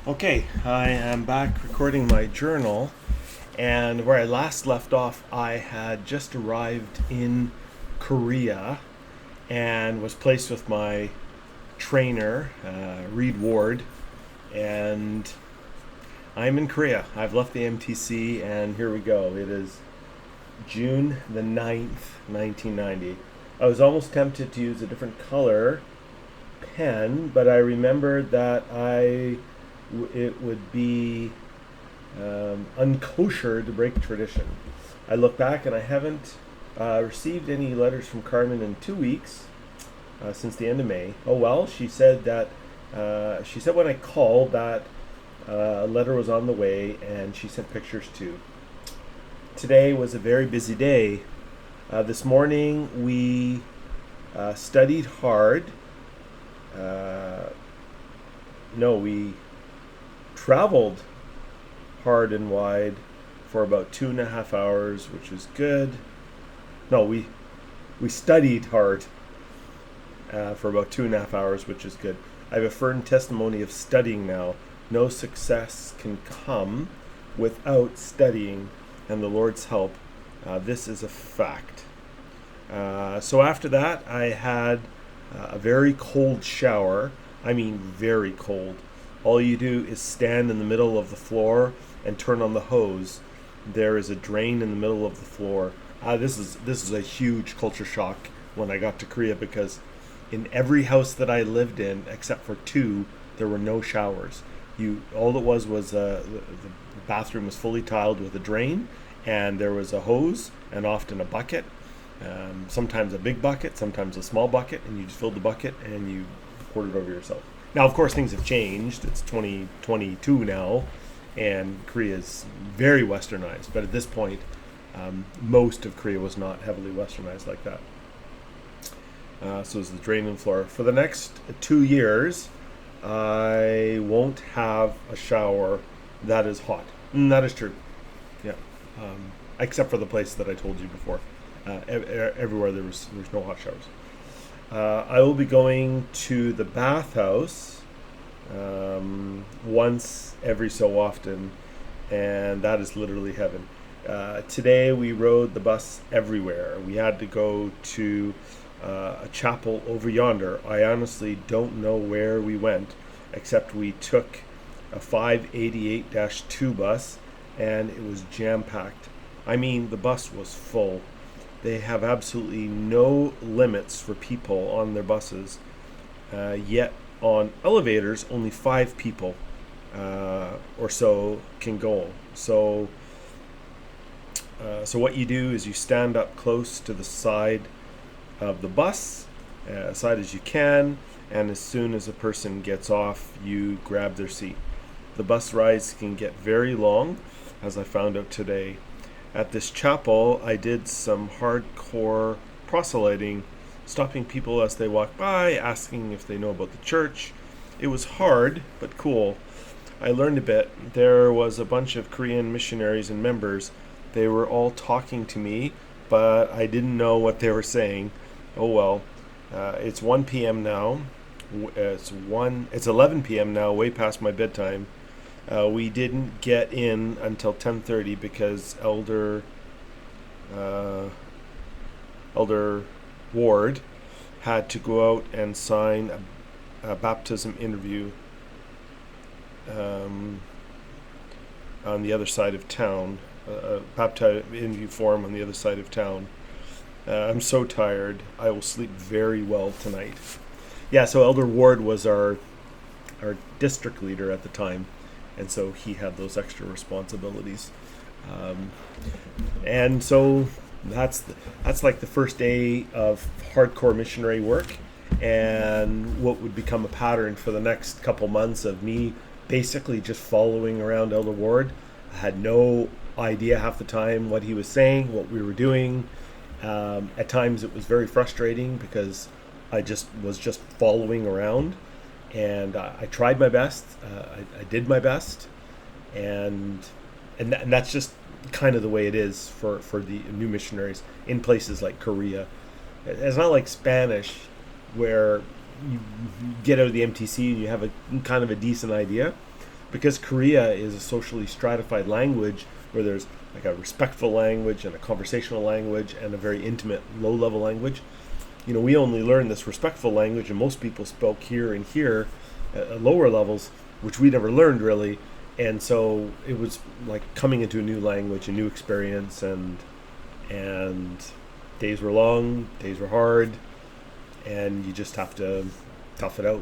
Okay, I am back recording my journal, and where I last left off, I had just arrived in Korea and was placed with my trainer, Reed Ward, and I'm in Korea. I've left the MTC, and here we go. It is June the 9th, 1990. I was almost tempted to use a different color pen, but I remembered that it would be unkosher to break tradition. I look back and I haven't received any letters from Carmen in 2 weeks since the end of May. Oh well, she said that she said when I called that a letter was on the way, and she sent pictures too. Today was a very busy day. This morning we studied hard. No, we traveled hard and wide for about 2.5 hours, which was good. No, we studied hard for about 2.5 hours, which is good. I have a firm testimony of studying now. No success can come without studying and the Lord's help. This is a fact. So after that, I had a very cold shower. I mean, very cold. All you do is stand in the middle of the floor and turn on the hose. There is a drain in the middle of the floor. This is a huge culture shock when I got to Korea, because in every house that I lived in, except for two, there were no showers. All it was the bathroom was fully tiled with a drain, and there was a hose and often a bucket. Sometimes a big bucket, sometimes a small bucket, and you just filled the bucket and you poured it over yourself. Now, of course, things have changed. It's 2022 now, and Korea is very westernized. But at this point, most of Korea was not heavily westernized like that. So it's the drain and floor. For the next 2 years, I won't have a shower that is hot. That is true. Yeah. Except for the place that I told you before. Everywhere there's no hot showers. I will be going to the bathhouse once every so often, and that is literally heaven. Today we rode the bus everywhere. We had to go to a chapel over yonder. I honestly don't know where we went, except we took a 588-2 bus, and it was jam-packed. I mean, the bus was full. They have absolutely no limits for people on their buses, yet on elevators only 5 people or so can go. So what you do is you stand up close to the side of the bus, as side as you can, and as soon as a person gets off, you grab their seat. The bus rides can get very long, as I found out today. At this chapel, I did some hardcore proselyting, stopping people as they walk by, asking if they know about the church. It was hard, but cool. I learned a bit. There was a bunch of Korean missionaries and members. They were all talking to me, but I didn't know what they were saying. Oh well. It's 1 p.m. now. It's 11 p.m. now, way past my bedtime. We didn't get in until 10:30 because Elder Ward had to go out and sign a baptism interview on the other side of town, a baptism interview form on the other side of town. I'm so tired. I will sleep very well tonight. Yeah, so Elder Ward was our district leader at the time. And so he had those extra responsibilities, and so that's like the first day of hardcore missionary work, and what would become a pattern for the next couple months of me basically just following around Elder Ward. I had no idea half the time what he was saying, what we were doing. At times it was very frustrating because I was just following around. And I tried my best. I did my best, and that's just kind of the way it is for the new missionaries in places like Korea. It's not like Spanish, where you get out of the MTC and you have a kind of a decent idea. because Korea is a socially stratified language where there's like a respectful language and a conversational language and a very intimate low-level language. We only learn this respectful language, and most people spoke here and here at lower levels, which we never learned really. And so it was like coming into a new language, a new experience, and days were long, days were hard, and you just have to tough it out.